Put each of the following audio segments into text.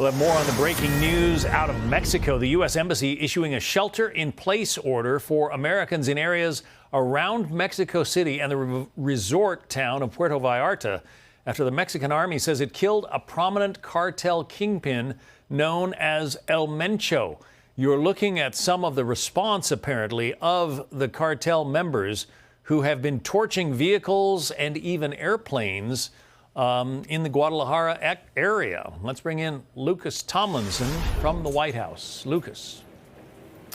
We'll have more on the breaking news out of Mexico. The U.S. Embassy issuing a shelter-in-place order for Americans in areas around Mexico City and the resort town of Puerto Vallarta after the Mexican army says it killed a prominent cartel kingpin known as El Mencho. You're looking at some of the response, apparently, of the cartel members who have been torching vehicles and even airplanes in the Guadalajara area. Let's bring in Lucas Tomlinson from the White House. Lucas.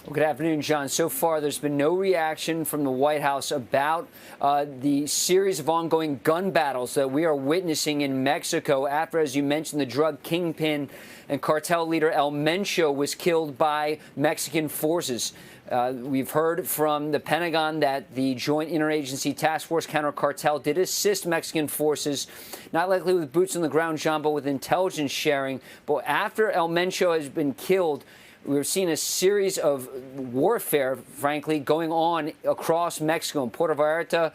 Well, good afternoon, John. So far, there's been no reaction from the White House about the series of ongoing gun battles that we are witnessing in Mexico after, as you mentioned, the drug kingpin and cartel leader El Mencho was killed by Mexican forces. We've heard from the Pentagon that the Joint Interagency Task Force Counter Cartel did assist Mexican forces, not likely with boots on the ground, John, but with intelligence sharing. But after El Mencho has been killed, we've seen a series of warfare, frankly, going on across Mexico. In Puerto Vallarta,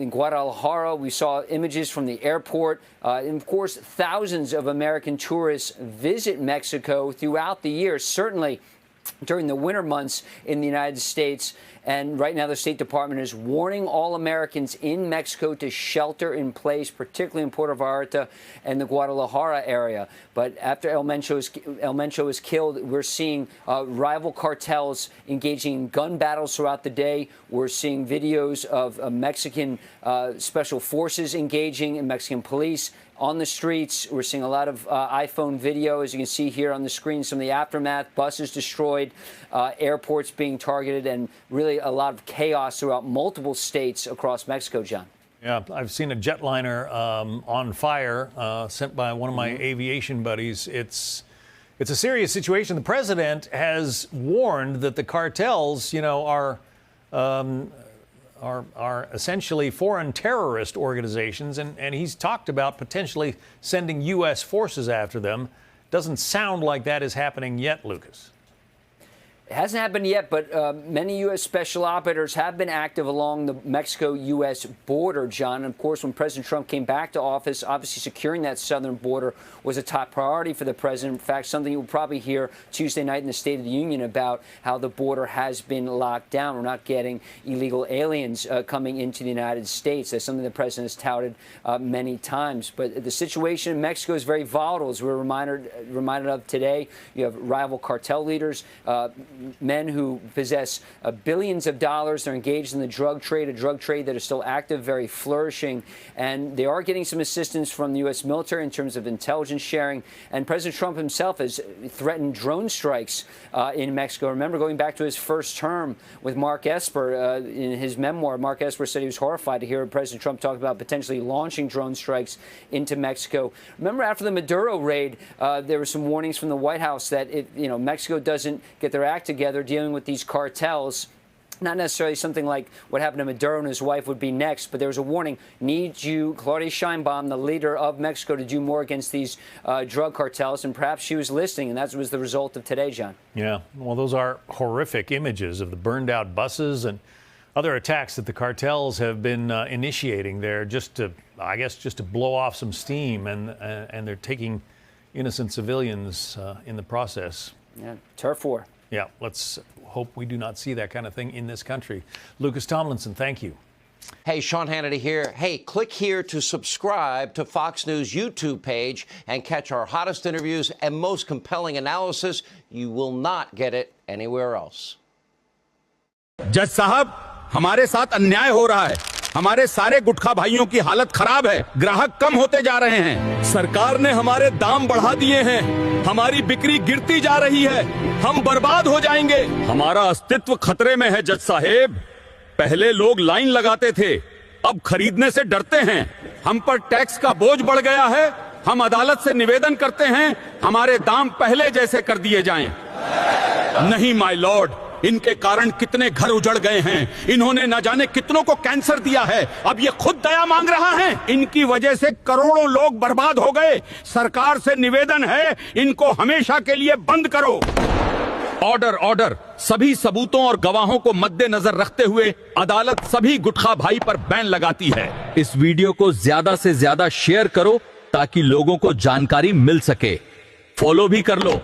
in Guadalajara, we saw images from the airport. And, of course, thousands of American tourists visit Mexico throughout the year, certainly during the winter months in the United States. And right now, the State Department is warning all Americans in Mexico to shelter in place, particularly in Puerto Vallarta and the Guadalajara area. But after El Mencho is killed, we're seeing rival cartels engaging in gun battles throughout the day. We're seeing videos of Mexican special forces engaging in Mexican police on the streets. We're seeing a lot of iPhone video, as you can see here on the screen, some of the aftermath, buses destroyed, airports being targeted, and really a lot of chaos throughout multiple states across Mexico, John. Yeah, I've seen a jetliner on fire sent by one of my aviation buddies. It's a serious situation. The president has warned that the cartels, you know, are essentially foreign terrorist organizations, and he's talked about potentially sending U.S. forces after them. Doesn't sound like that is happening yet, Lucas. It hasn't happened yet, but many U.S. special operators have been active along the Mexico-U.S. border, John. And of course, when President Trump came back to office, obviously securing that southern border was a top priority for the president. In fact, something you'll probably hear Tuesday night in the State of the Union about how the border has been locked down. We're not getting illegal aliens coming into the United States. That's something the president has touted many times. But the situation in Mexico is very volatile, as we're reminded of today. You have rival cartel leaders, men who possess billions of dollars. They're engaged in the drug trade, a drug trade that is still active, very flourishing. And they are getting some assistance from the U.S. military in terms of intelligence sharing. And President Trump himself has threatened drone strikes in Mexico. Remember, going back to his first term with Mark Esper, in his memoir, Mark Esper said he was horrified to hear President Trump talk about potentially launching drone strikes into Mexico. Remember, after the Maduro raid, there were some warnings from the White House that if Mexico doesn't get their act together dealing with these cartels, not necessarily something like what happened to Maduro and his wife would be next, but there was a warning: need you, Claudia Sheinbaum, the leader of Mexico, to do more against these drug cartels, and perhaps she was listening, and that was the result of today, John. Yeah, well, those are horrific images of the burned out buses and other attacks that the cartels have been initiating there just to blow off some steam, and they're taking innocent civilians in the process. Yeah, turf war. Yeah, let's hope we do not see that kind of thing in this country. Lucas Tomlinson, thank you. Hey, Sean Hannity here. Hey, click here to subscribe to Fox News YouTube page and catch our hottest interviews and most compelling analysis. You will not get it anywhere else. जज साहब, हमारे साथ अन्याय हो रहा है। हमारे सारे गुटखा भाइयों की हालत खराब है। ग्राहक कम होते जा रहे हैं। सरकार ने हमारे दाम बढ़ा दिए हैं। हमारी बिक्री गिरती जा रही है। हम बर्बाद हो जाएंगे। हमारा अस्तित्व खतरे में है जज साहेब। पहले लोग लाइन लगाते थे, अब खरीदने से डरते हैं। हम पर टैक्स का बोझ बढ़ गया है। हम अदालत से निवेदन करते हैं, हमारे दाम पहले जैसे कर दिए जाएं। नहीं माय लॉर्ड, इनके कारण कितने घर उजड़ गए हैं। इन्होंने न जाने कितनों को कैंसर दिया है। अब ये खुद दया मांग रहा है। इनकी वजह से करोड़ों लोग बर्बाद हो गए। सरकार से निवेदन है, इनको हमेशा के लिए बंद करो। Order order. सभी सबूतों और गवाहों को मद्देनजर रखते हुए अदालत सभी गुटखा भाई पर बैन लगाती है। इस वीडियो को ज्यादा से ज्यादा शेयर करो ताकि लोगों को जानकारी मिल सके। फॉलो भी कर लो